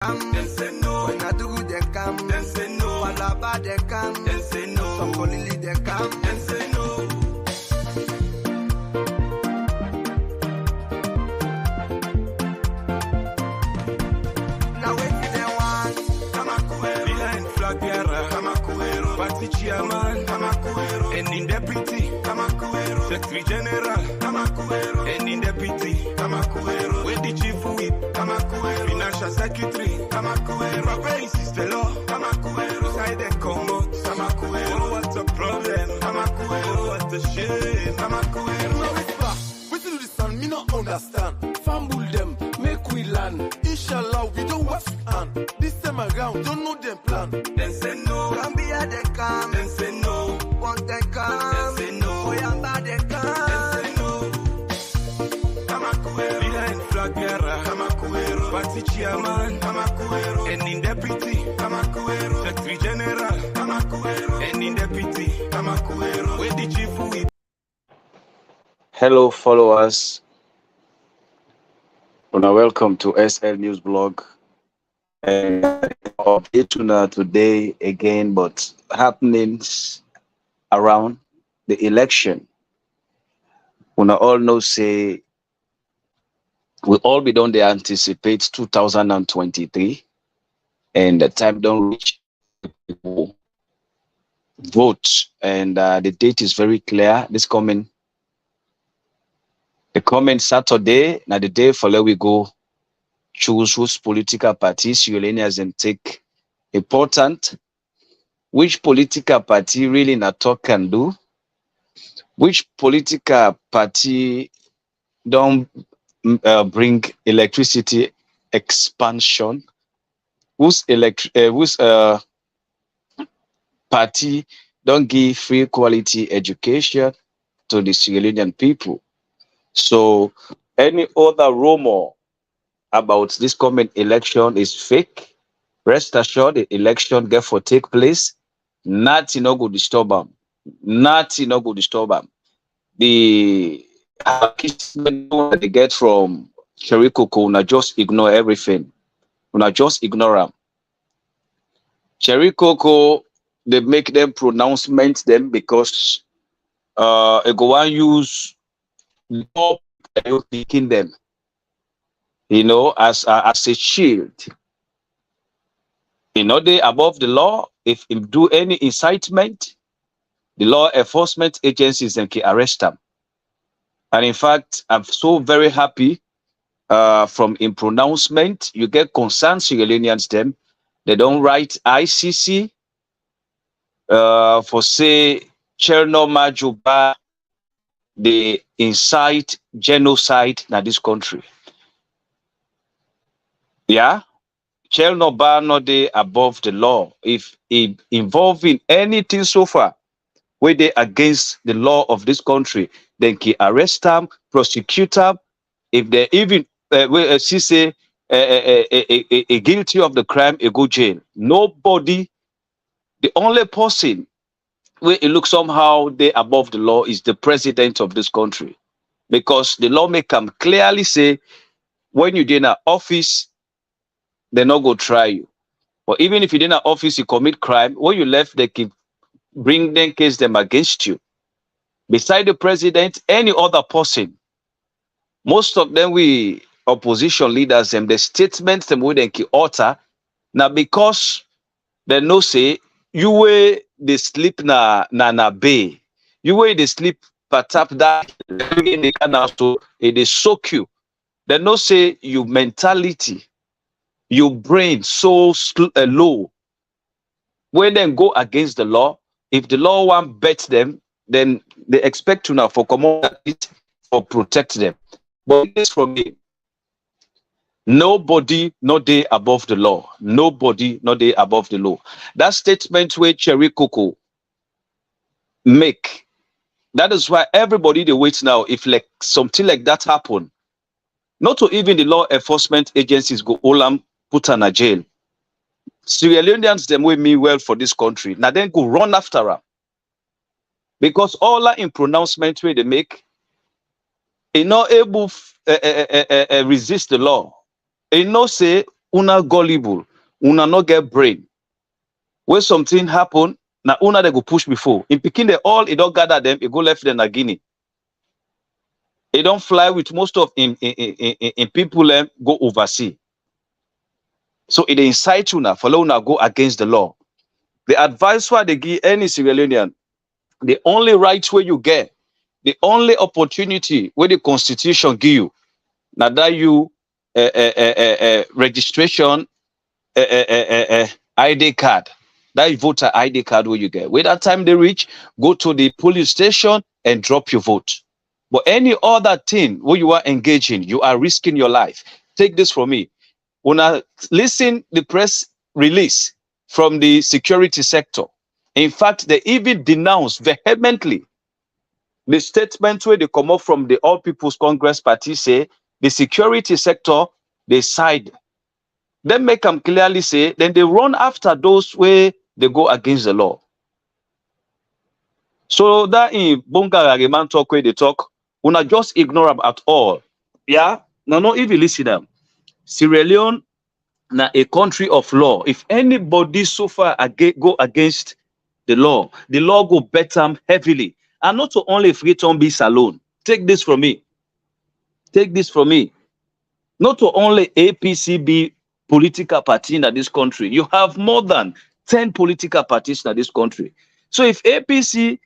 Then say no. When I do they come. Then say no. Palaba they come. Then say no. Sokolili they come. Then say no. Now wait till they want. Kamakuero. Behind flag bearer. Kamakuero. Party chairman. Kamakuero. And in deputy. Kamakuero. Secretary general. Kamakuero. And in deputy. Kamakuero. Where the chief whip. Kamakuero. Financial secretary. Kamakuero. Papa insist the law. Kamakuero. Side the commode. Kamakuero. Oh, what's the problem? Kamakuero. Oh, what's the shame? Kamakuero. Now whisper, wait till the sun, me not understand. Fumble them, make we land. Inshallah, we don't wash hand. This time around, don't know them plan. Then say no. Gambia they come. Then say no. Want they come. Then say no. Oyamba they come. Then say no. Kamakuero. Behind flag bearer. Kamakuero. Party chairman. Kamakuero. And in deputy. Kamakuero. Secretary general. Kamakuero. And in deputy. Kamakuero. Where the chief whip. Hello, followers. Welcome to SL News Blog. And update today again, but happenings around the election. Una all know say we all be done. They anticipate 2023, and the time don't reach people vote, and the date is very clear. The coming Saturday, now the day for let we go choose whose political parties Sierra and take important, which political party really not talk can do, which political party don't bring electricity expansion, whose party don't give free quality education to the Sierra Leonean people. So any other rumor about this coming election is fake. Rest assured, the election get for take place. Nothing no go disturb them. Nothing no go disturb them. The accusation they get from Cherry Coco, una just ignore everything. Una just ignore them. Cherry Coco, they make them pronouncements them because they go and use law picking them, as a shield. They above the law. If him do any incitement, the law enforcement agencies then can arrest them. And in fact, I'm so very happy from in pronouncement. You get concerned Sierra Leoneans them. They don't write ICC for say Cherno Majuba. They incite genocide in this country. Yeah, shall not bar no day above the law. If it involving anything so far where they against the law of this country, then can arrest them, prosecute them. If they even say guilty of the crime, they go jail. Nobody. The only person where it looks somehow they above the law is the president of this country, because the lawmaker clearly say when you in an office, they not go try you. But even if you in an office, you commit crime, when you left, they can bring them case them against you. Beside the president, any other person, most of them we opposition leaders, them the statements them we they can utter now because they know say you way they sleep na bay. You way they sleep patap that in the canal so they soak you. They no say you mentality, your brain so low. When they go against the law, if the law won't bet them, then they expect to now for commodity or protect them. But this from me. Nobody, no day above the law. Nobody, no day above the law. That statement where Cherry Coco make, that is why everybody they wait now. If like something like that happen, not to even the law enforcement agencies go Olam put in a jail. Sierra Leoneans them way me well for this country. Now then go run after them. Because all that in pronouncement where they make, they not able resist the law. They no say una gullible, una no get brain. When something happen, na una they go push before. In Peking, they all, it don't gather them, it go left them na Guinea. It don't fly with most of in people go overseas. So it incite una, follow una go against the law. The advice why they give any Sierra Leonean, the only right way you get, the only opportunity where the constitution give you, now that you registration ID card, that voter ID card where you get. When that time they reach, go to the police station and drop your vote. But any other thing where you are engaging, you are risking your life. Take this from me. When I listen the press release from the security sector, in fact, they even denounce vehemently the statement where they come up from the All People's Congress Party say the security sector, they side. They make them clearly say, then they run after those where they go against the law. So that in Bunga man talk where they talk, una just ignore them at all. Yeah? No, not even listen them. Sierra Leone, na a country of law. If anybody so far go against the law go bet them heavily. And not to only Freetown Beast alone. Take this from me. Take this from me. Not to only APCB political party in this country. You have more than 10 political parties in this country. So if APC,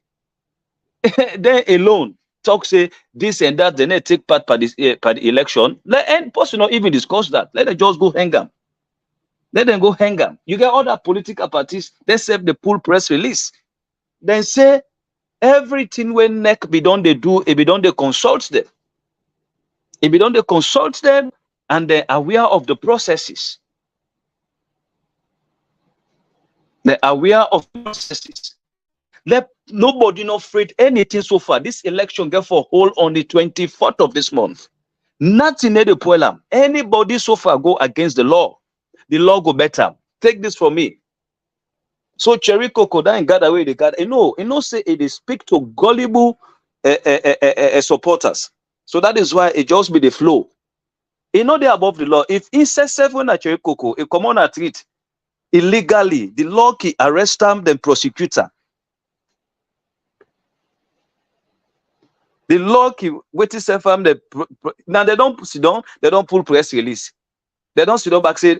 they alone talk say this and that, then they take part by the election, let any person not even discuss that. Let them just go hang them. Let them go hang them. You get other political parties, they serve the pull press release. Then say everything when NEC be done they do, it be done they consult them. It be done they consult them and they're aware of the processes. They're aware of the processes. Let nobody not afraid anything so far. This election get for hold on the 24th of this month. Nothing in the poem. Anybody so far go against the law go better. Take this from me. So Cherry Coco and gather away the gather. You know, say it is speak to gullible supporters. So that is why it just be the flow. You know, they're above the law. If insect 7 at Cherry Coco, a commoner treat illegally, the law can arrest them, then prosecute them. The law can wait to say from the now they don't sit down, they don't pull press release. They don't sit down back say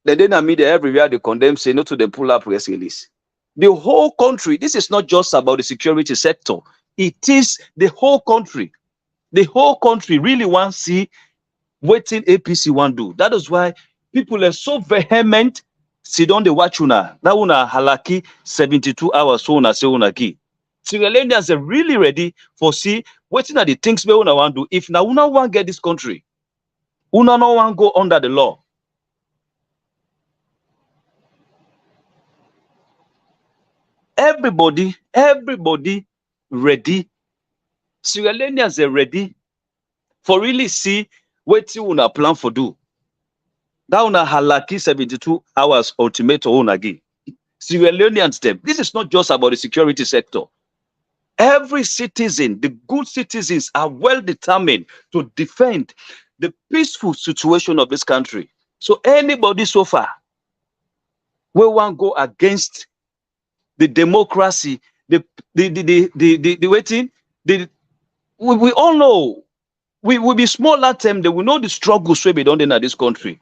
they didn't media everywhere they condemn say no to the pull up press release. The whole country, this is not just about the security sector, it is the whole country. The whole country really wants to see what APC want do. That is why people are so vehement. Sit down, they watch una. That una halaki 72 hours so una say una ki. Sierra Leoneans are really ready for see what are the things we una want do. If now una want get this country, una no want go under the law. Everybody ready. Sierra Leoneans are ready for really see what you una plan for do. That una halaki 72 hours ultimatum una gi. Sierra Leoneans them. This is not just about the security sector. Every citizen, the good citizens are well determined to defend the peaceful situation of this country. So anybody so far we want go against the democracy, the waiting, we all know we will be small at them, they will know the struggles we be done in this country.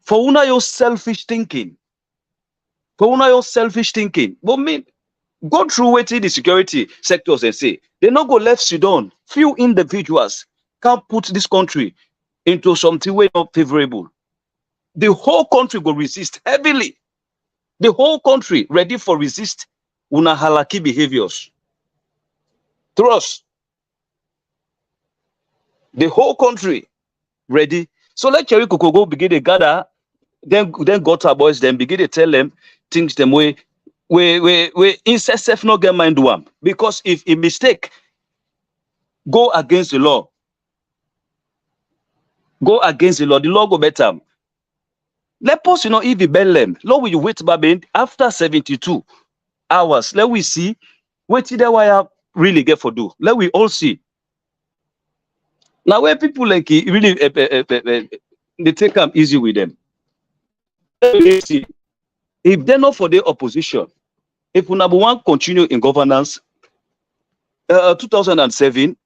For una your selfish thinking. But me go through waiting the security sectors and say they not go left Sudan. Few individuals can put this country into something way not favorable. The whole country will resist heavily. The whole country ready for resist una halaki behaviors. Trust. The whole country ready. So let Cherry Coco go begin to gather, then go to our boys, then begin to tell them things them way insect self not get mind one. Because if a mistake go against the law, the law go better. Let us if you bend them. Law will you wait baby after 72 hours. Let we see what the wire really get for do. Let we all see. Now where people like really they take them easy with them. if they're not for the opposition, if number one continue in governance, 2007,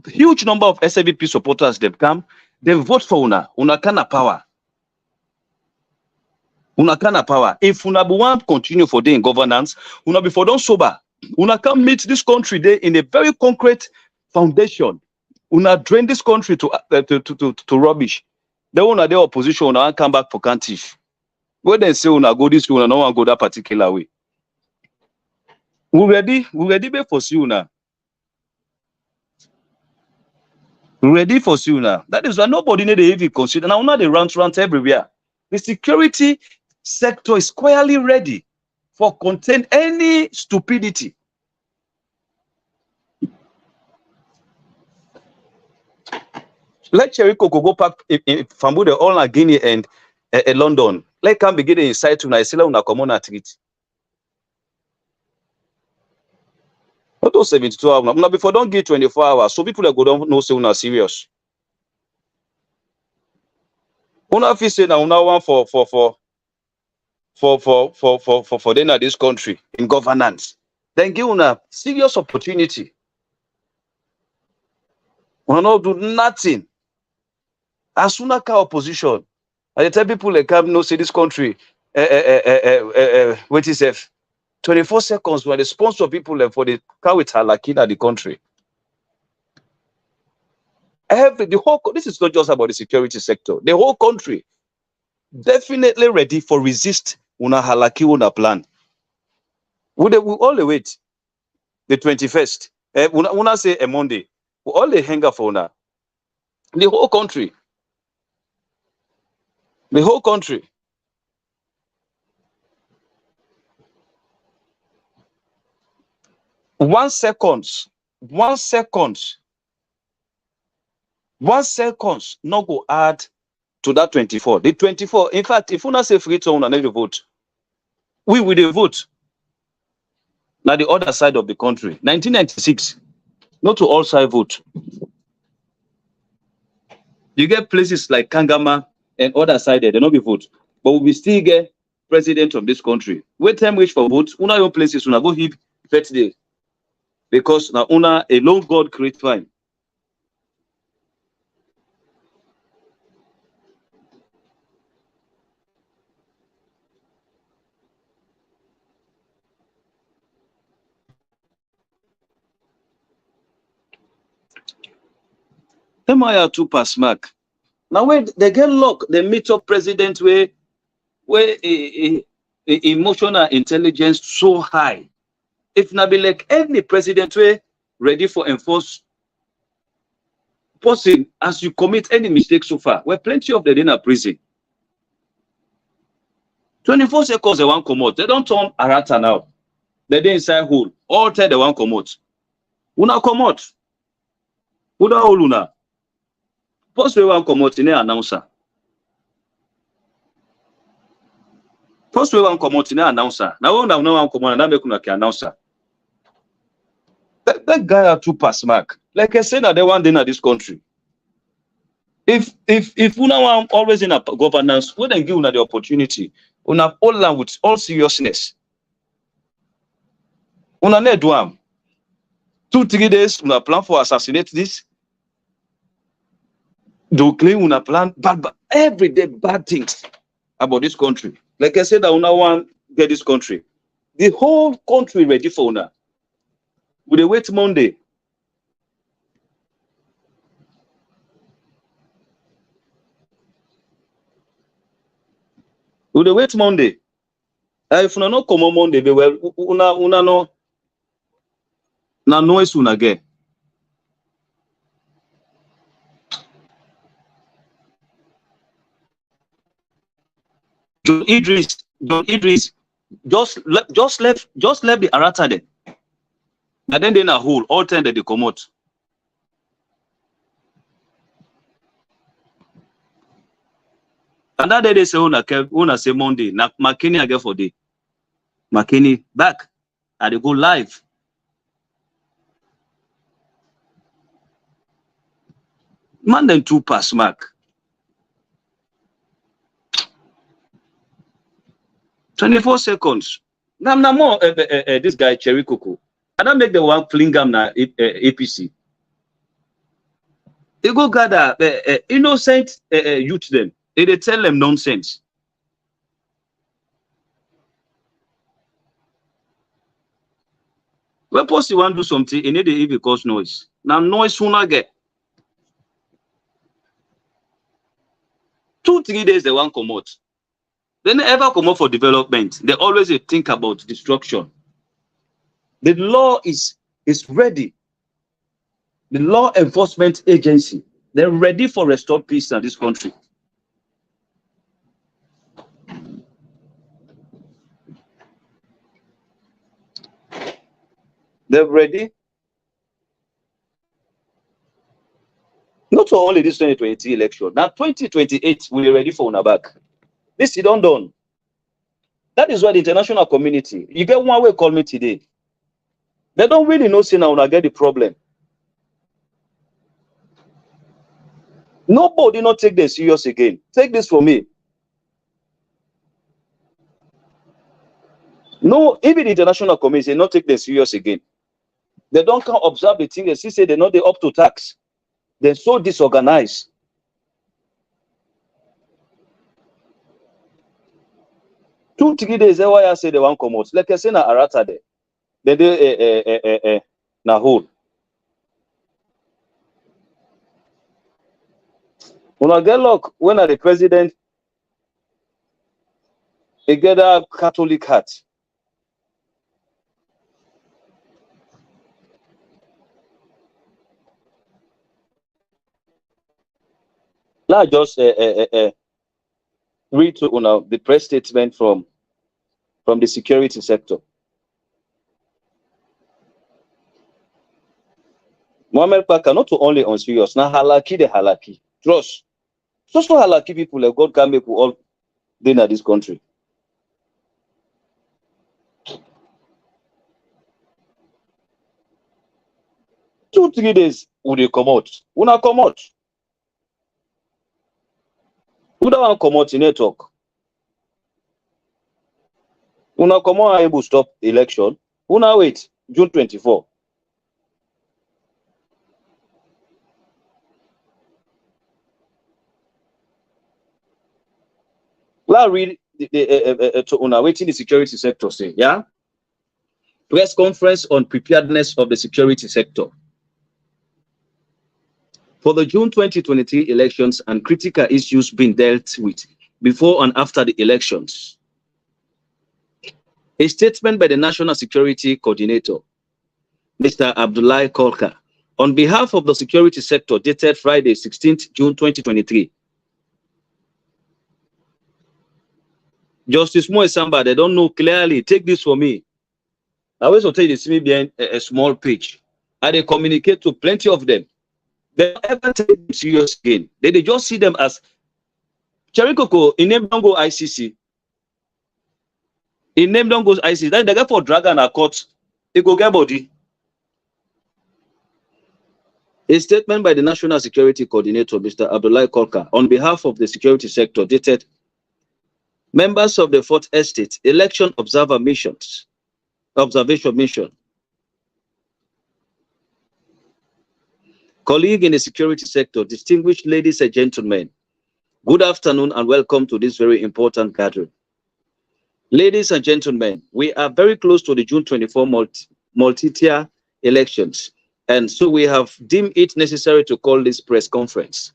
huge number of SAVP supporters they come, they vote for una kind of power. Una kind of power. If una want continue for day in governance, una before don't sober. Una can meet this country there in a very concrete foundation. Una drain this country to rubbish. Then una the opposition una come back for cantif. When they say una go this way, una no one go that particular way. We ready for see una. We ready for see una. That is why nobody need to even consider. Now una they rant everywhere. The security sector is squarely ready for contain any stupidity. Let Cheriko go back from the all Guinea and London. Let can begin inside to Nigeria una common treat. Not those 72 hours. Now before don't get 24 hours, so people that go don't know say una serious. Una feel say now una one for then at this country in governance. Then give una serious opportunity. Una not do nothing. As soon as opposition, I tell people like come no say this country what is it? 24 seconds when the sponsor people for the car with halakina the country. This is not just about the security sector. The whole country definitely ready for resist una halaki una plan. We all wait the 21st. Una say a Monday. We all the hang for una. The whole country. The whole country. One second not go add to that 24. The 24, in fact, if una say free to una never vote, we will vote. Now the other side of the country, 1996, not to all side vote. You get places like Kangama and other side there, they not be vote, but we still get president of this country. Wait time reach for vote, una your places una go hip birthday. Because now una alone God create time. Emaya two pass mark. Now when they get locked, they meet up president where emotional intelligence so high. If not be like any president way ready for enforce person as you commit any mistake so far, where plenty of them in a prison. 24 seconds they want come out. They don't turn Arata now. They inside hole. All time they want come out. Una come out. Una hole una. Post we want come out in the announcer. Post we want come out in the announcer. Now we don't want come out and make una announcer. That guy are two pass mark. Like I said, that they want in this country. If una want always in a governance, we then give una the opportunity. Una all land with all seriousness. Una need do am. 2-3 days, una plan for assassinate this. Do claim una plan bad everyday bad things about this country. Like I said, that una want get this country. The whole country ready for una. We wait Monday. We wait Monday. If una no come on Monday, be well, una no na noise una get. John Idris, just left the Arata there. And then they na hole all time that they come out. And that day they say una say Monday. Na McKinney again for day. McKinney back. And they go live. Man then two pass mark. 24 seconds. Now, more this guy Cherry Coco. I don't make the one fling him na APC. They go gather innocent youth them. They tell them nonsense. When post you want to do something, you need to even cause noise. Now noise sooner get. 2-3 days they won't come out. They never come out for development. They always think about destruction. The law is ready. The law enforcement agency, they're ready for restored peace in this country. They're ready. Not only this 2020 election, now 2028, we're ready for una back. This is done. That is why the international community, you get one way call me today. They don't really know say now get the problem. Nobody not take this serious again. Take this from me. No, even the international community not take this serious again. They don't come observe the thing. They see say they're not up to tax. They're so disorganized. Two, 3 days, why I say they won't come out. Like I say, na Arata there. Then they na whole. When I get luck, when I the president, he get a Catholic hat. Now just read to the press statement from the security sector. Mohamed Paka not only on serious, now halaki the halaki. Trust. So halaki people like God can make all dinner this country. Two, 3 days would they come out? Una come out. Who don't want to come out in a talk? Una come out able to stop election. Una wait June 24. Let's read to waiting the security sector say, yeah? Press conference on preparedness of the security sector. For the June 2023 elections and critical issues being dealt with before and after the elections. A statement by the National Security Coordinator, Mr. Abdullahi Kolka, on behalf of the security sector dated Friday, 16th June 2023. Justice Moe Samba, they don't know clearly. Take this for me. I always will tell you this me behind a small page. And they communicate to plenty of them. They don't ever take them serious again. They just see them as Cherry Coco, in name don't go ICC. In name don't go ICC. Then they go for drag and a court. They go get body. A statement by the National Security Coordinator, Mr. Abdullahi Kolka, on behalf of the security sector dated members of the 4th Estate Election Observation Mission, colleague in the security sector, distinguished ladies and gentlemen, good afternoon and welcome to this very important gathering. Ladies and gentlemen, we are very close to the June 24 multi-tier elections, and so we have deemed it necessary to call this press conference.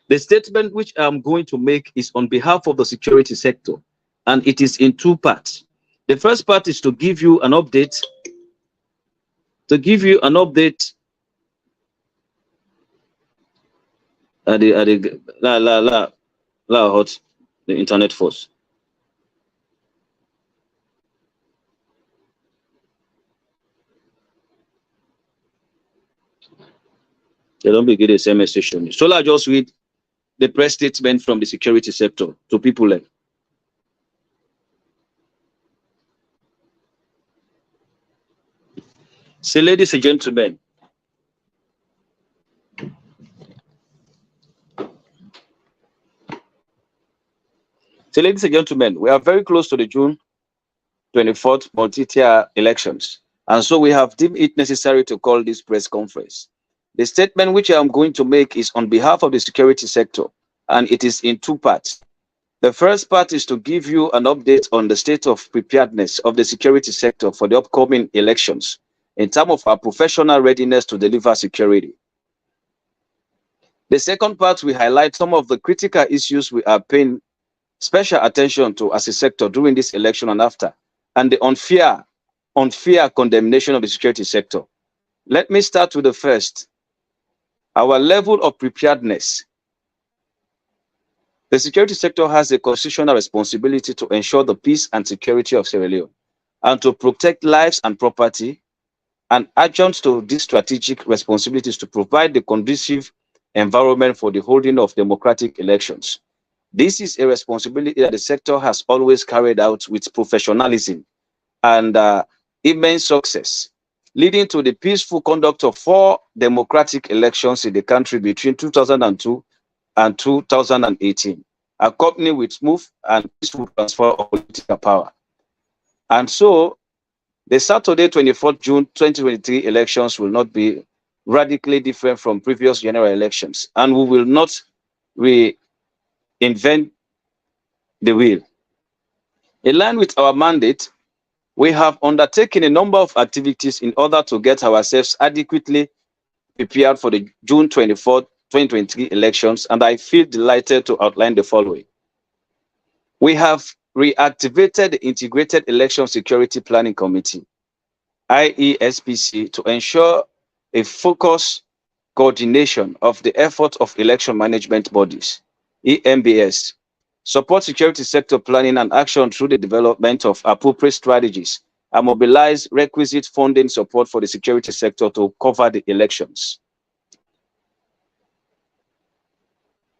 The statement which I'm going to make is on behalf of the security sector, and it is in 2 parts. The first part is to give you an update, hot the internet force. They don't begin the same session. So I just read the press statement from the security sector to people like. So, ladies and gentlemen, So, ladies and gentlemen, we are very close to the June 24th multi-tier elections. And so we have deemed it necessary to call this press conference. The statement which I am going to make is on behalf of the security sector, and it is in two parts. The first part is to give you an update on the state of preparedness of the security sector for the upcoming elections in terms of our professional readiness to deliver security. The second part, we highlight some of the critical issues we are paying special attention to as a sector during this election and after, and the unfair condemnation of the security sector. Let me start with the first. Our level of preparedness. The security sector has a constitutional responsibility to ensure the peace and security of Sierra Leone and to protect lives and property, and adjunct to these strategic responsibilities to provide the conducive environment for the holding of democratic elections. This is a responsibility that the sector has always carried out with professionalism and immense success, leading to the peaceful conduct of 4 democratic elections in the country between 2002 and 2018, accompanied with smooth and peaceful transfer of political power. And so, the Saturday, 24th June 2023 elections will not be radically different from previous general elections, and we will not reinvent the wheel. In line with our mandate, we have undertaken a number of activities in order to get ourselves adequately prepared for the June 24th, 2023 elections, and I feel delighted to outline the following. We have reactivated the Integrated Election Security Planning Committee, IESPC, to ensure a focused coordination of the effort of election management bodies, EMBS, support security sector planning and action through the development of appropriate strategies, and mobilize requisite funding support for the security sector to cover the elections.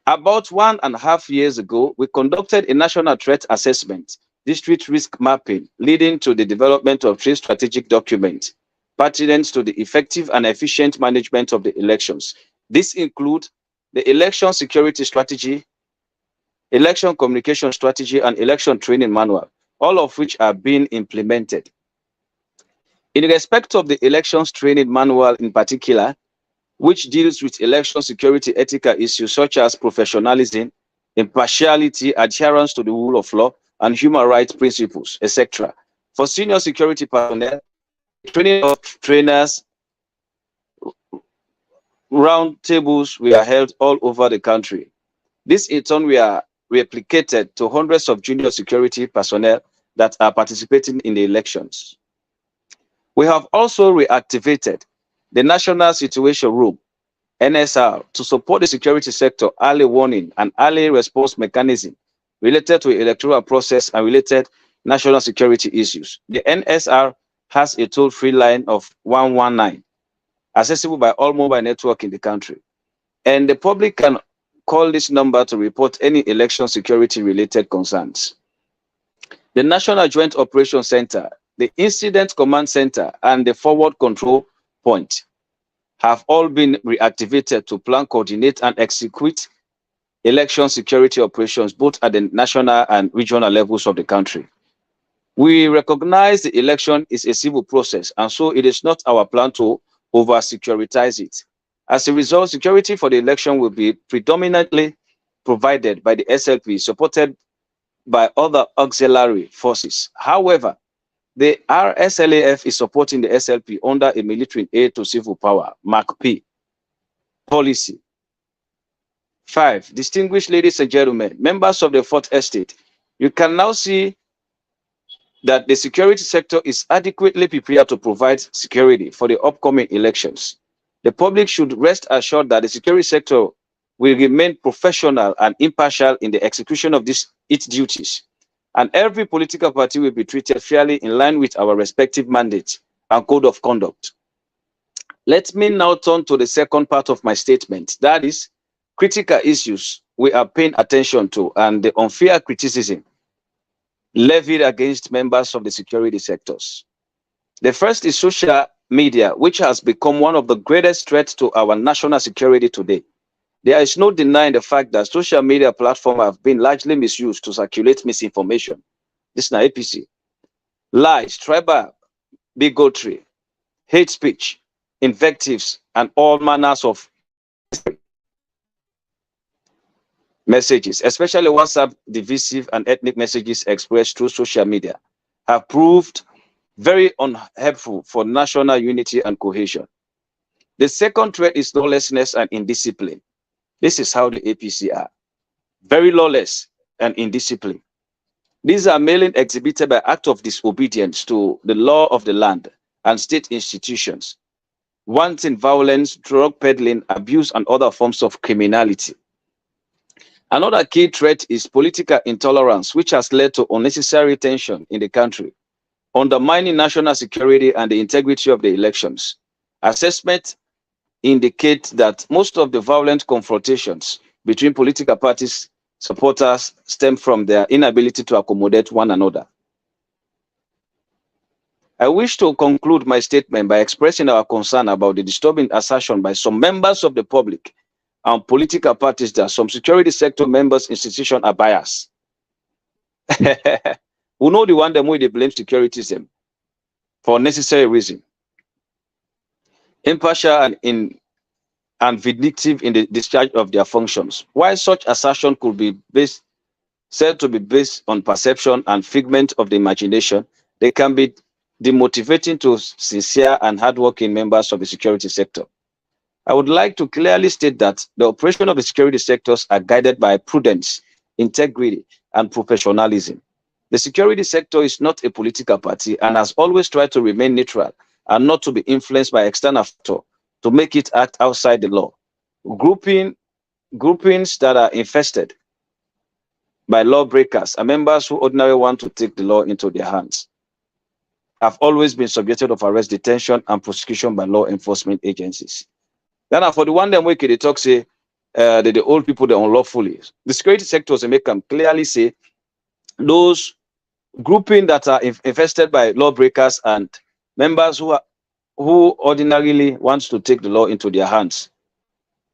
About 1.5 years ago, we conducted a national threat assessment, district risk mapping, leading to the development of 3 strategic documents pertinent to the effective and efficient management of the elections. This includes the election security strategy, election communication strategy, and election training manual, all of which are being implemented. In respect of the elections training manual in particular, which deals with election security ethical issues such as professionalism, impartiality, adherence to the rule of law, and human rights principles, etc. For senior security personnel, training of trainers, round tables were held all over the country. This in turn were replicated to hundreds of junior security personnel that are participating in the elections. We have also reactivated the National Situation Room, NSR, to support the security sector early warning and early response mechanism related to the electoral process and related national security issues. The NSR has a toll-free line of 119, accessible by all mobile network in the country. And the public can call this number to report any election security related concerns. The National Joint Operations Center, the Incident Command Center, and the Forward Control Point have all been reactivated to plan, coordinate, and execute election security operations both at the national and regional levels of the country. We recognize the election is a civil process, and so it is not our plan to over-securitize it. As a result, security for the election will be predominantly provided by the SLP, supported by other auxiliary forces. However, the RSLAF is supporting the SLP under a military aid to civil power, MACP, policy. 5, distinguished ladies and gentlemen, members of the 4th Estate, you can now see that the security sector is adequately prepared to provide security for the upcoming elections. The public should rest assured that the security sector will remain professional and impartial in the execution of its duties, and every political party will be treated fairly in line with our respective mandates and code of conduct. Let me now turn to the second part of my statement, that is, critical issues we are paying attention to and the unfair criticism levied against members of the security sectors. The first is social media, which has become one of the greatest threats to our national security today. There is no denying the fact that social media platforms have been largely misused to circulate misinformation. This is not APC. Lies, tribal bigotry, hate speech, invectives, and all manners of messages, especially WhatsApp divisive and ethnic messages expressed through social media, have proved very unhelpful for national unity and cohesion. The second threat is lawlessness and indiscipline. This is how the APC are. Very lawless and indisciplined. These are mainly exhibited by acts of disobedience to the law of the land and state institutions, wanton violence, drug peddling, abuse, and other forms of criminality. Another key threat is political intolerance, which has led to unnecessary tension in the country, undermining national security and the integrity of the elections. Assessment indicate that most of the violent confrontations between political parties supporters stem from their inability to accommodate one another. I wish to conclude my statement by expressing our concern about the disturbing assertion by some members of the public and political parties that some security sector members' institutions are biased. We know the one them way they blame securityism for unnecessary reason. Impartial and vindictive in the discharge of their functions. While such assertion could be said to be based on perception and figment of the imagination, they can be demotivating to sincere and hardworking members of the security sector. I would like to clearly state that the operation of the security sectors are guided by prudence, integrity, and professionalism. The security sector is not a political party and has always tried to remain neutral and not to be influenced by external factors to make it act outside the law. Groupings that are infested by lawbreakers and members who ordinarily want to take the law into their hands have always been subjected of arrest, detention, and prosecution by law enforcement agencies. Then for the one them wicked, they talk say the old people they unlawfully. The security sectors they make them clearly say those groupings that are infested by lawbreakers and members who ordinarily wants to take the law into their hands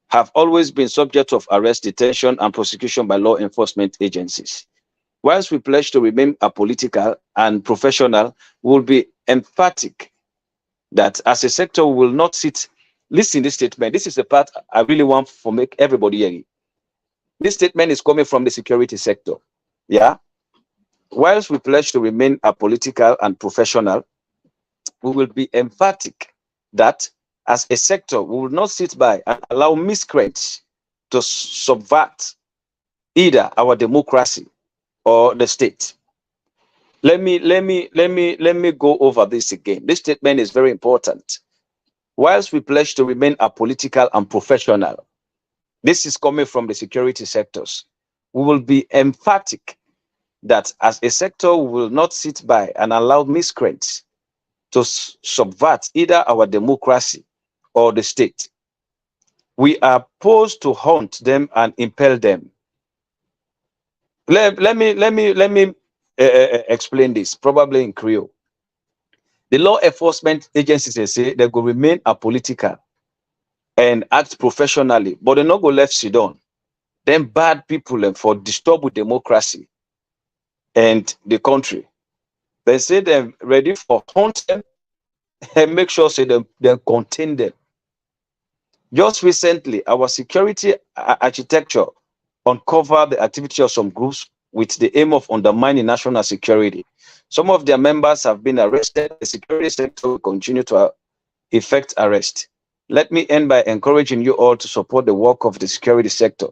have always been subject of arrest, detention, and prosecution by law enforcement agencies. Whilst we pledge to remain apolitical and professional, we will be emphatic that as a sector we will not sit. Listen to this statement. This is the part I really want to make everybody hear it. This statement is coming from the security sector. Yeah. Whilst we pledge to remain apolitical and professional, we will be emphatic that as a sector, we will not sit by and allow miscreants to subvert either our democracy or the state. Let me go over this again. This statement is very important. Whilst we pledge to remain apolitical and professional, this is coming from the security sectors. We will be emphatic that as a sector, we will not sit by and allow miscreants to subvert either our democracy or the state. We are posed to hunt them and impel them. Let me explain this, probably in Creole. The law enforcement agencies say they will remain apolitical and act professionally, but they not go left sit down. Them bad people for disturb with democracy and the country. They say they're ready for hunt them and make sure say they contain them. Just recently, our security architecture uncovered the activity of some groups with the aim of undermining national security. Some of their members have been arrested. The security sector will continue to effect arrest. Let me end by encouraging you all to support the work of the security sector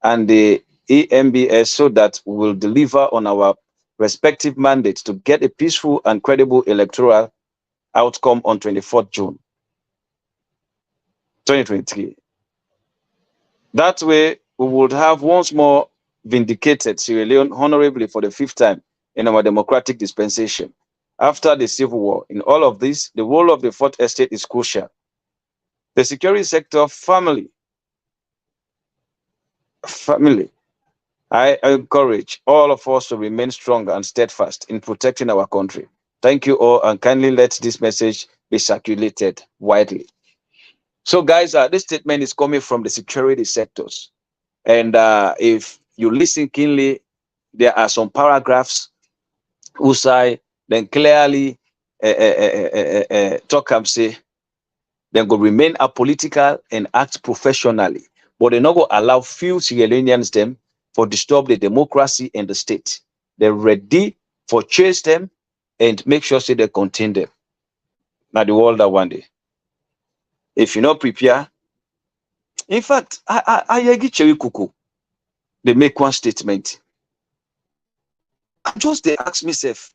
and the EMBS so that we will deliver on our respective mandates to get a peaceful and credible electoral outcome on 24th June 2023. That way, we would have once more vindicated Sierra Leone honorably for the 5th time in our democratic dispensation. After the Civil War, in all of this, the role of the Fourth Estate is crucial. The security sector family, I encourage all of us to remain strong and steadfast in protecting our country. Thank you all, and kindly let this message be circulated widely. So, guys, this statement is coming from the security sectors. And if you listen keenly, there are some paragraphs who say, then clearly talk and say, then go remain apolitical and act professionally. But they're not going to allow few Sierra Leoneans them for disturb the democracy and the state. They're ready for chase them and make sure say they contain them. Now the world that one day. If you not prepare, in fact, I get Cherry Kuku. They make one statement. Just they ask myself,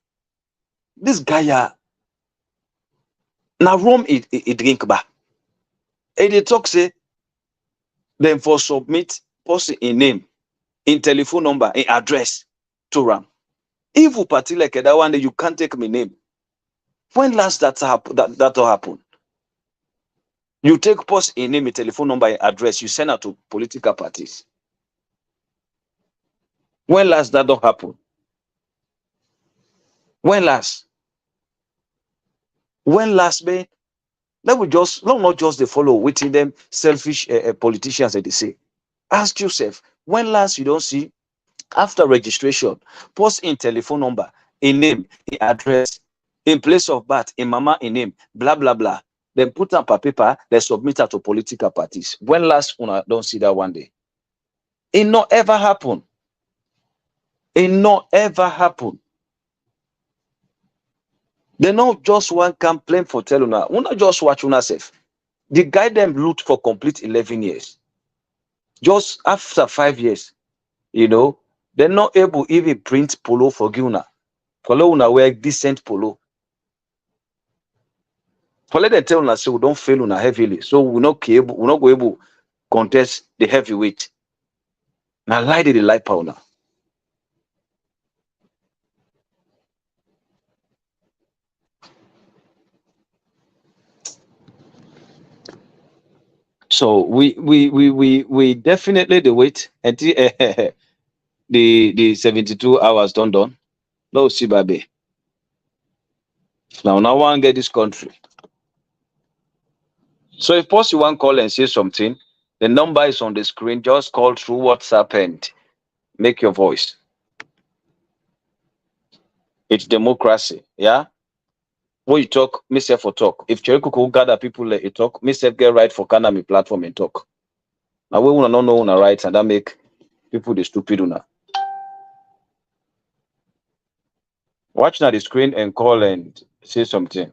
this guy now rum it drink ba. And they talk say, then for submit post in name, in telephone number, in address to RAM. If you party like that one day, you can't take my name. When last that all happened? You take post in name, a telephone number, in address, you send out to political parties. When last that don't happen? When last? When last, man? That would just not just they follow waiting them selfish politicians that they say. Ask yourself, when last you don't see after registration, post in telephone number, in name, in address, in place of birth, in mama, in name, blah blah blah. Then put up a paper, they submit it to political parties. When last una don't see that one day? It not ever happen. It not ever happen. They not just one complaint for tell una. Una just watch una self. The guy them loot for complete 11 years. Just after 5 years, you know, they're not able even print polo for Guna. Polo una wear decent polo. For let them tell una say we don't fail una heavily, so we're not go able contest the heavyweight. Now lie did the lie powder. So we definitely the wait until the 72 hours done. No see baby. Now one get this country. So if post you want call and say something, the number is on the screen. Just call through WhatsApp and make your voice. It's democracy, yeah. When you talk, myself for talk. If Cherry Kuku gather people let you talk, myself get right for Kanami platform and talk. Now we wanna not know una right and that make people the stupid una. Watch now the screen and call and say something.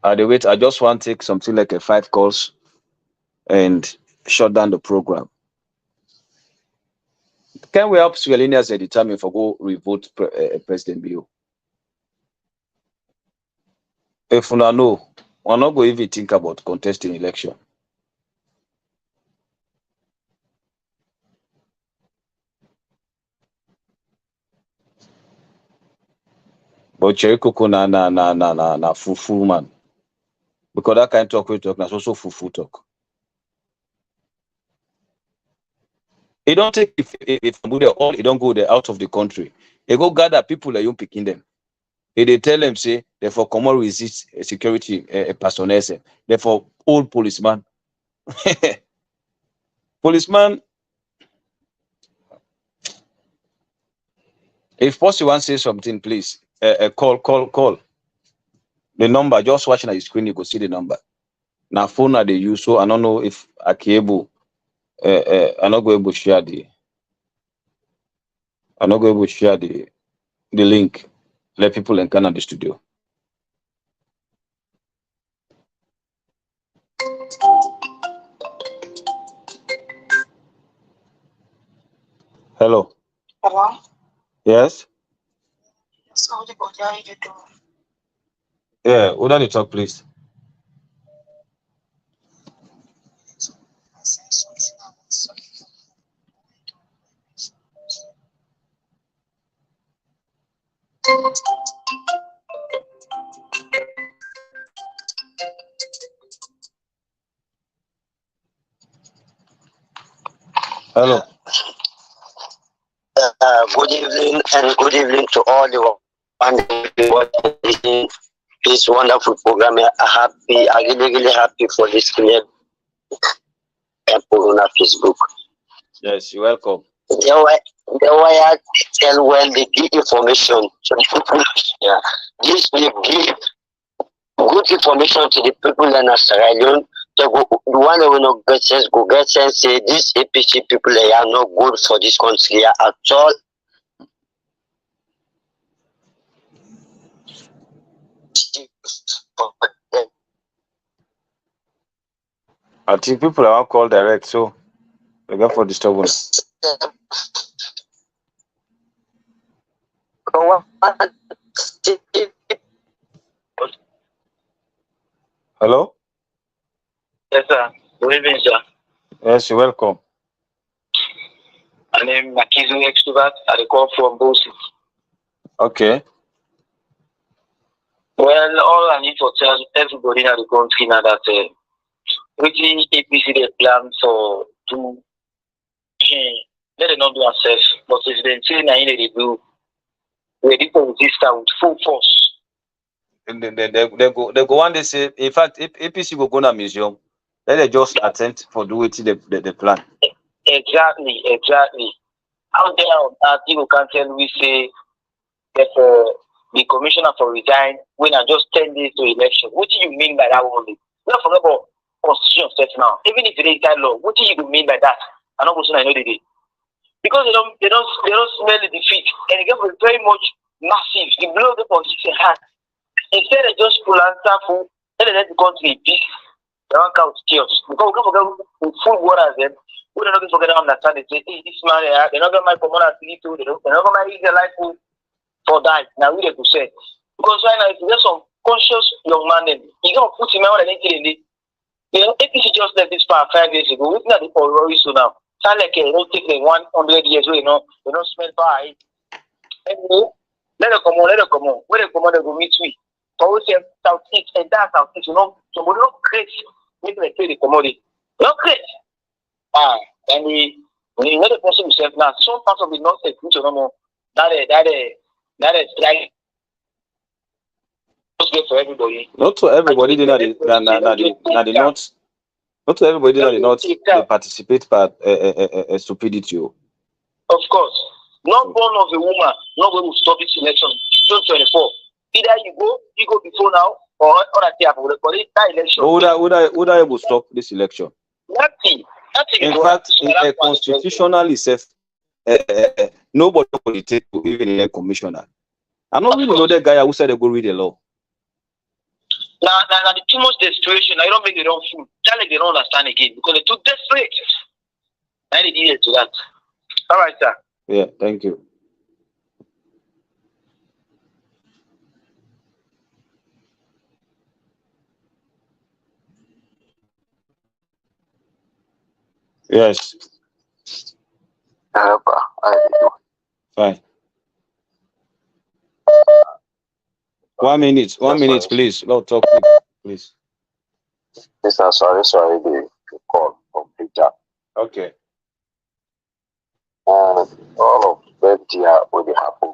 The wait, I just want to take something like 5 calls and shut down the program. Can we help Sierra Leoneans determine for go revote President Bio? If we know, we're not going to even think about contesting election. But Cherry Kuku na fufu man. Because that kind of talk we talk na also fufu talk. It don't take if all it don't go there out of the country. They go gather people that you picking them. They tell them say therefore common resist security personnel. Therefore old policeman. Policeman. If possible, want to say something, please. Call. The number, just watching at the screen, you could see the number. Now phone that they use, so I don't know if I can able. I'm not going to share the. I'm not going to share the link. Let people in Canada the studio. Hello. Hello. Yes. So what are you doing? Yeah. Would you talk, please? Hello. Good evening and good evening to all you and watching this wonderful program. I'm happy. I'm really happy for this clear people on Facebook. Yes, you're welcome. The way I tell well, they give information to the people. Yeah, this will give good information to the people in Australia. The one that will not get sense, go get sense. Say these APC people, they are not good for this country at all. I think people are called direct, so we go for disturbance. Hello? Yes, sir. Good evening, sir. Yes, you're welcome. My name is Makizu Extrovert. I call from Bosi. Okay. Well, all I need to tell everybody in the country now that which APC they plan for do, let them not do ourselves. But if they say now they do, we need to resist with full force. And they go one day say, in fact, if APC will go to a museum, let them just attempt for doing the plan. Exactly. Out there on that, people can tell we say that the commissioner for resign when I just 10 days to election. What do you mean by that only? We don't forget about constitution stuff now. Even if it is that law, what do you mean by that? I know I know they did. Because they don't smell the defeat. And again, was very much massive. The blow the politician had. Instead of just pull answer for let the country peace. They don't count chaos. Because we don't forget full waters them. We don't forget to understand it. Say, hey, this man, they're not gonna come on and see too. They're not gonna use their life for that. Now we have to say. Because right now, if there's some conscious young man, then you gonna put him out and then you know, APC just left this power 5 years ago. We're not the Rory so now. Sound like it don't take them 100 years, you know, they don't smell power. Anyway, let them come on. When they come on, they go meet me. So we say Southeast and that Southeast, you know, so we don't create, make them say the commodity. They don't create. And when you know the person himself now, some parts of the north say, you know, that is like for everybody. Not to everybody, they not the not. Not to everybody, they not they participate, but stupidity. Of course, not born of a woman, not going to stop this election. June 24. Either you go before now, or that election. Would I able stop this election? Nothing. In fact, constitutionally, says nobody will take to even elect commissioner. I don't really know that guy who said they go read the law. Now, the too much desperation. I don't make the wrong food. Tell like they don't understand again because they're too desperate. I need to to that. All right, sir. Yeah, thank you. Yes. Fine. 1 minute, please. Let's talk, please. Yes, sir. Sorry, the call complete. Okay. All of them here will happen.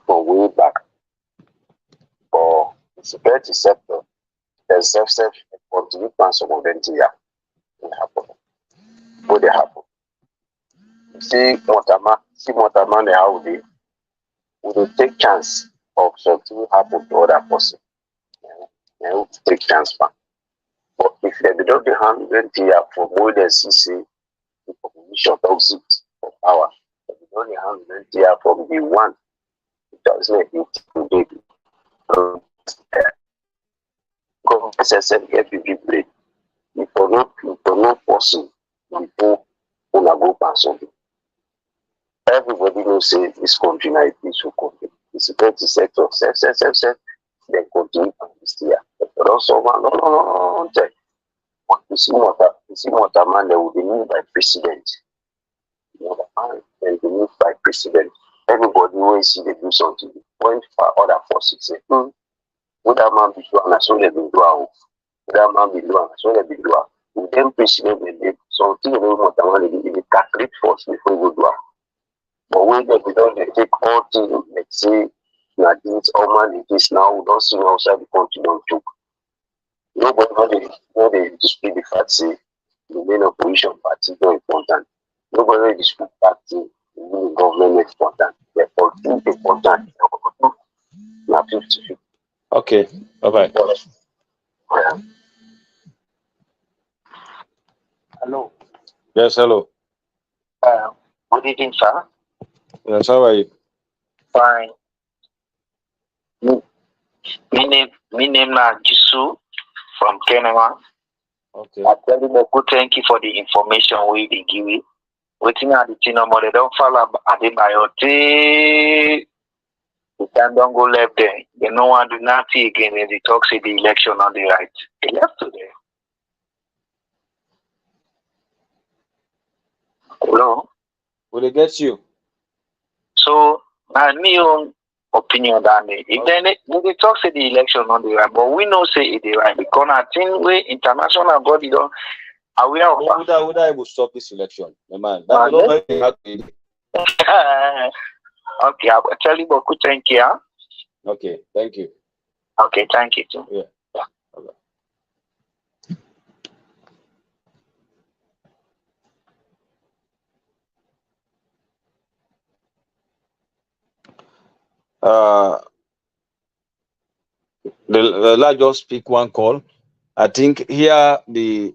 From way back. For the security sector, there's self continue plans of them here will happen. What they happen. See what man they have there. We will take chance of something happen to other person. They will take chance back. But if they don't be handled here for more than CC, the population toxic for power. If they don't be handled here from the one, it doesn't make it today. Government SSM FPP break. If for no person, people will go pass something. Everybody knows say this country now is peaceful country. The security sector, they continue to this year. But also, no. But you see what a man that will be moved by president. You know, and be moved by president. Everybody will see they do something. When other forces say, would that man be doing? So they be doing. Would that man be doing? So they be doing. With them president, they something they want a man they calculate first before we go do. But when they don't, they take all things, let's say, Now this all man this now we don't see outside the country don't joke. Nobody know they dispute the fact say the main opposition party is not important. Nobody dispute party, the government is important. Therefore, it's important. Now 50-50. Okay. Bye-bye. Yeah. Hello. Yes, hello. Good evening, sir. Yes, how are you? Fine. My name is Jisu from Kenema. Okay. I tell you, good thank you for the information we be giving. Waiting at the team, but they don't follow at the biote. The time don't go left there. They no one do nothing again. They talk say the election on the right. They left today. Hello. Will it get you? So, my own opinion that if they talk say the election on the right, but we know say it the right because I think we international body don't aware of that. Would I will stop this election, my man? That will not be happy. Okay, I will tell you, but good thank you. Huh? Okay, thank you. Okay, thank you too. Yeah. Let's just pick one call. I think here the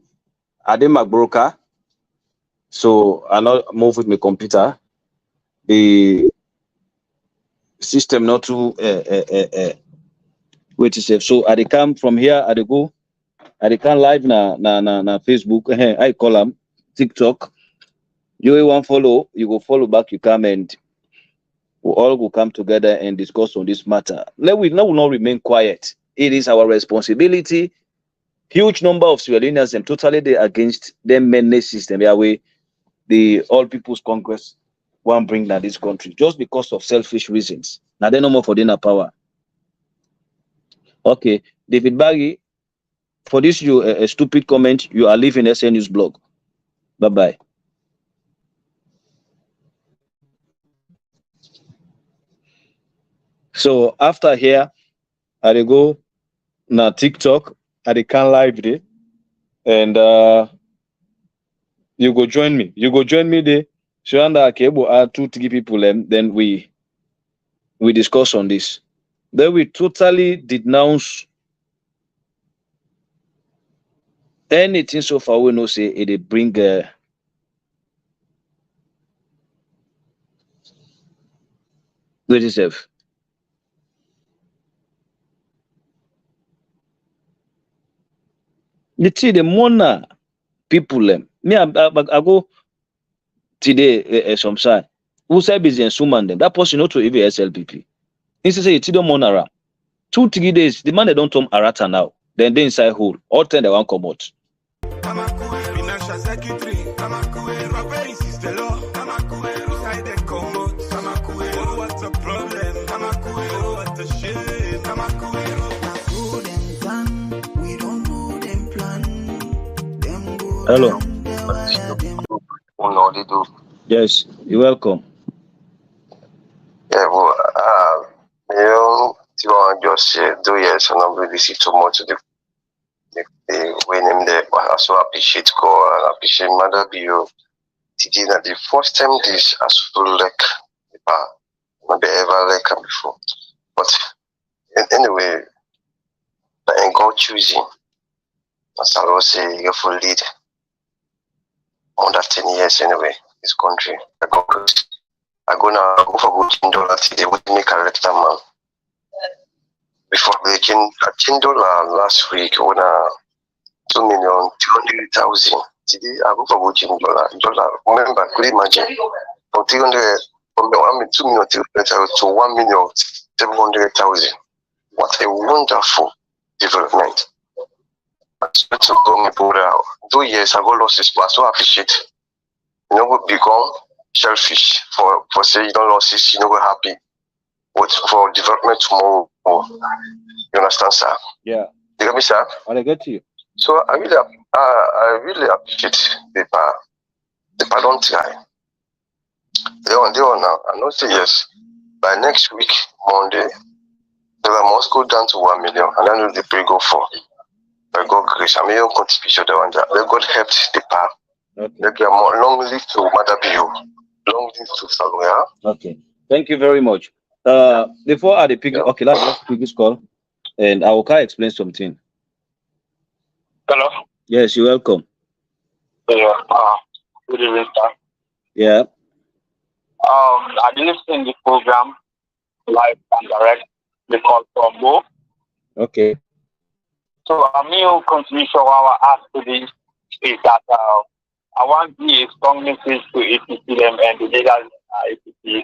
Adema broker. So I not move with my computer. The system not to wait to say. So I come from here. I go. I can live na Facebook. I call them TikTok. You want follow? You go follow back. You come and we all will come together and discuss on this matter. Let we will not remain quiet. It is our responsibility. Huge number of Sierra Leoneans and totally they against them menace system. Yeah, we the All People's Congress won't bring down this country just because of selfish reasons. Now they no more for dinner power. Okay, David Baggy, for this you a stupid comment. You are leaving SN News blog. Bye bye. So after here, I go na TikTok. I can live there, and you go join me. You go join me there. So and I cable are 2-3 people, and then we discuss on this. Then we totally denounce anything so far we know say it bring good itself. You see the more people me I go today some side who say business woman them that person not to even SLPP. Instead say you see them more around 2-3 days the man they don't come arata now then they inside hole all 10 they won't come out. Financial secretary, insist the law, inside the commode, what's the problem, what's the shame, we don't know them plan, them go. Hello. They do. Yes, you're welcome. Yeah, well, you just 2 years and not really see too much of the when him there. I also appreciate God and appreciate Mother Bio. Today, that the first time this as full like maybe ever like before. But anyway, and God choosing. As I will say, you full lead. Under 10 years anyway, this country. I go now go for $10 today with me correct man. Before breaking $10 last week when 2,200,000. Today I go for $10. Remember, could you imagine from 300 from 2,200,000 to 1,700,000. What a wonderful development. To go me put out 2 years ago lost this but so appreciate. You know what become selfish for say you don't lose this, you know we're happy. But for development tomorrow, you understand, sir? Yeah. You get me, sir? I get you. So I really appreciate the don't try. They on now. I know say yes. By next week, Monday, dollar must go down to 1 million, and then the pay go for. By God grace, I mean, contribution the one that God helped the power. Okay. Like more long live to Mother Bio, long live to Saluya. Okay. Thank you very much. Before I pick, okay, let's just pick this call, and I will explain something. Hello. Yes, you're welcome. Yeah. Good evening, sir. Yeah. I listened in the program live and direct. The call from Bo. Okay. So a new contribution I ask to this is that I want to be a strong message to APC them and the leaders APC.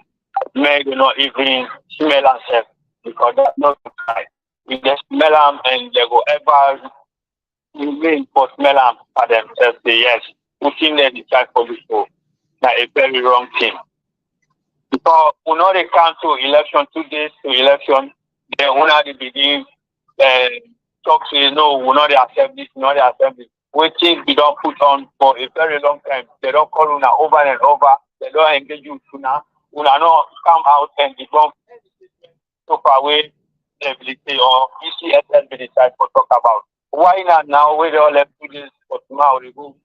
May do not even smell themselves because that's not right. If they smell them and they go ever remain for smell them for themselves, say yes, putting them decide for this show. That's a very wrong thing. Because we know they cancel election 2 days to election, then we know they begin talk to no, we know they accept this, we know they accept this. We think we don't put on for a very long time. They don't call Una over and over. They don't engage you Una. Una not come out and debunk so far away the ability or ECSL be decide for talk about. Why not now we all left 2 days for tomorrow we go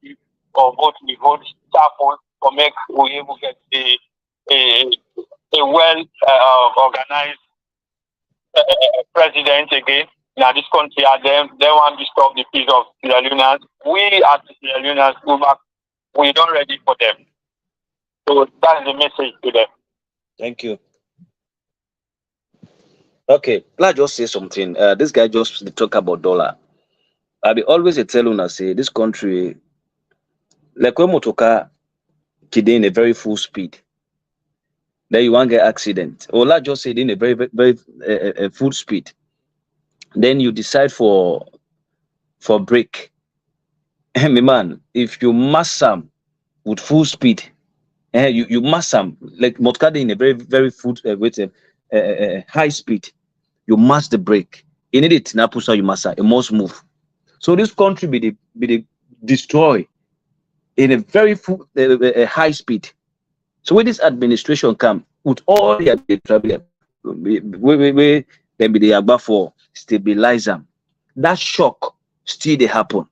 or vote we vote shuffle for make we able get a well organized president again. Now this country are them. They want to stop the peace of Sierra Leoneans. We as Sierra Leoneans go back. We don't ready for them. So that's the message to them. Thank you. Okay, let's just say something. This guy just talk about dollar. I be always tell Una say this country, like when motoka today in a very full speed. Then you want get accident. Or let's just say in a very full speed. Then you decide for break. My man, if you mass some with full speed, you mass some like motoka in a very full with high speed, you mass the brake. You need it na pusa you massa, it must move. So this country be the destroy in a very full high speed. So when this administration come with all the travel, we then be the above for stabilize them. That shock still they happen.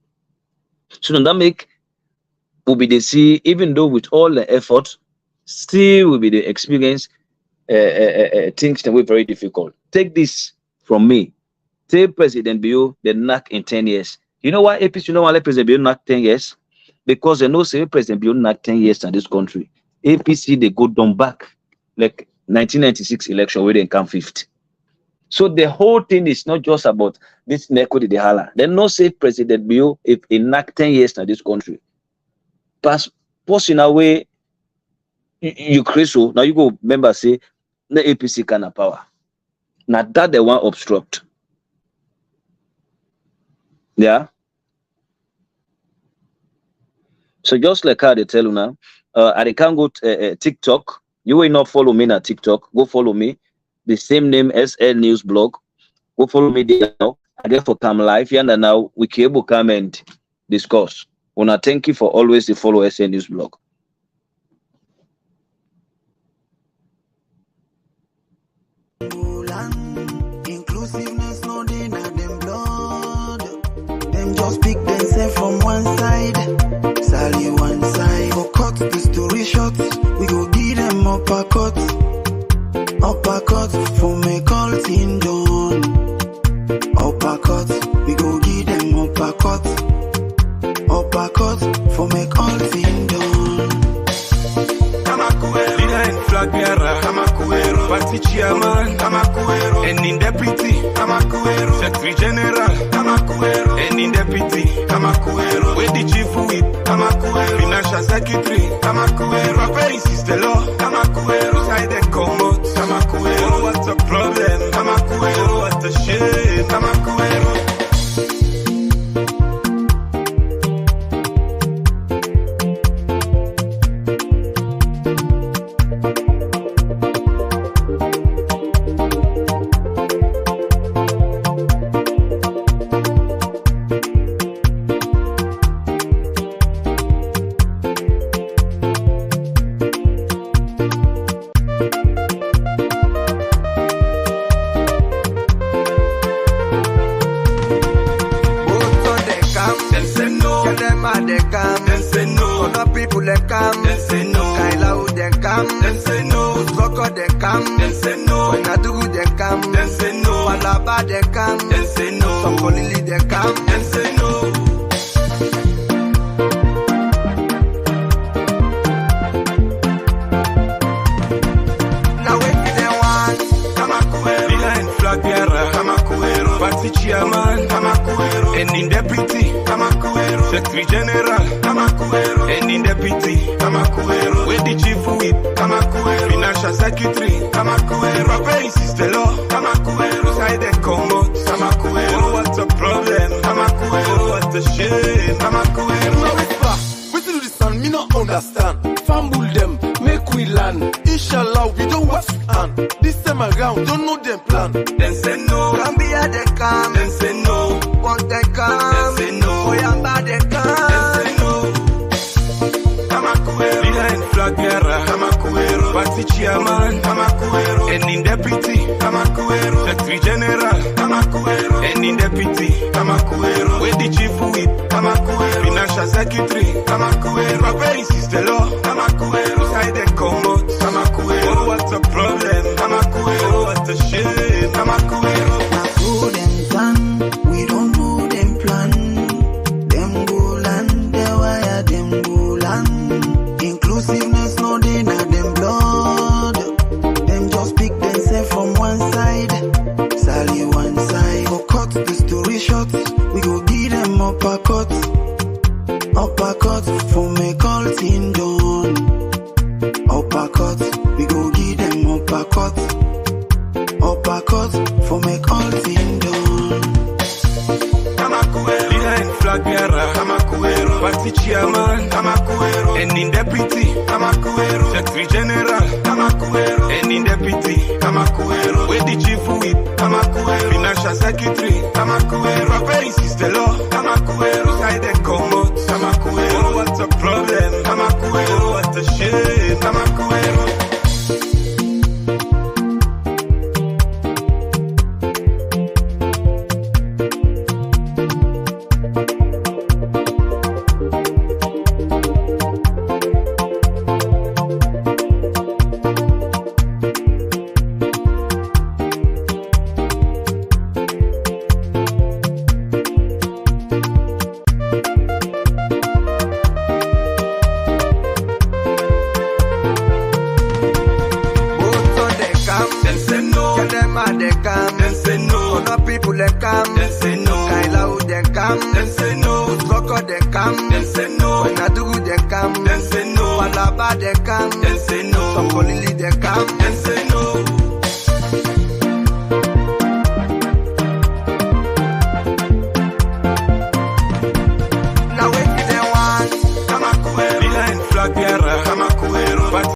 So that make will be the see, even though with all the effort, still will be the experience things that were very difficult. Take this from me. Take President Bio the knock in 10 years. You know why APC you know why let President Bio knock 10 years? Because they know say President Bio knock 10 years in this country. APC they go down back like 1996 election where they come 5th. So the whole thing is not just about this Neko de Hala. They no say President Bio if enact 10 years in this country. Pass in a way you create so now you go remember say the APC can have power. Now that they want obstruct. Yeah. So just like how they tell you now, I can go to TikTok. You will not follow me on TikTok. Go follow me. The same name SL News Blog. Go follow me there now. I get for come live and now we can able come and discuss. Wanna thank you for always to follow SL News Blog. Inclusiveness no dey na them blood. Them just pick themselves from one side. Sally one side. Go cut the story short. We go give them uppercut. Uppercut for make all thing done. Uppercut, we go give them uppercut. Uppercut for make all thing done. Kamakuero, leader and flag bearer. Kamakuero, party chairman. Kamakuero, and in deputy. Kamakuero, secretary general. Kamakuero, and in deputy. Kamakuero, where the chief whip. Kamakuero, financial secretary. Kamakuero, very sister law. Kamakuero, side and come out. Kamakuero, what's the problem? Kamakuero, what's the shame? Kamakuero. Chadema they come. Them say no. Other people they come. Them say no. Kaila they come. Them say no. Soko they come. Them say no. Nadugu they come. Them say no. Walaba they come. Them say no. Sokolili they come. Them say no. Now wait for them one. Kamakuero. Behind flag bearer. Kamakuero. Party chairman. Kamakuero. And in deputy. Kamakuero. Secretary general. Kamakuero. And in deputy. Kamakuero. With the chief whip. Kamakuero. Financial secretary. Kamakuero. Papa insist the law. Kamakuero. Side and come out. Kamakuero. Oh, what's the problem? Kamakuero. Oh, what's the shame? Kamakuero. Now it's back. Wait till the sun, me not understand. Fumble them, make we land. Inshallah, we don't wash hand. This time around, don't know them plan. Then say no. Gambia they come. Then say no. Want they come. Then say no. Oyamba they Then come. say no. Kamakuero. Behind flag bearer. Kamakuero. Party chairman. Kamakuero. And in deputy. Kamakuero. Secretary general. Kamakuero. And in deputy. Kamakuero. With the chief whip. Kamakuero. Financial secretary. Kamakuero. Papa insist the law. Kamakuero. Side and come out. Kamakuero. Oh, what's the problem? Kamakuero. Oh, what's the shame? Kamakuero. Who them plan? We don't know them plan. Them go land, they wire them go land. Inclusiveness no they na them blood. Them just pick themselves from one side. Sally one side. Go cut the story short. We go give them uppercut. Uppercut for make all thing done. Uppercut, we go give them uppercut. Uppercut for make all thing done. Kamakuero. Behind flag bearer. Kamakuero. Party chairman. Kamakuero. And in deputy. Kamakuero. Secretary general. Kamakuero. And in deputy. Kamakuero. With the chief whip. Kamakuero. Financial secretary. Kamakuero. Papa insist the law. Kamakuero. Side and come out. Kamakuero. Oh, what's the problem? Kamakuero. Oh, what's the shame? Kamakuero. Then say no. Chadema they come. Then say no. Other people they come. Then say no. Kaila they come. Then say no. Soko they come. Then say no. Nadugu they come. Then say no. Walaba they come. Then say no. Sokolili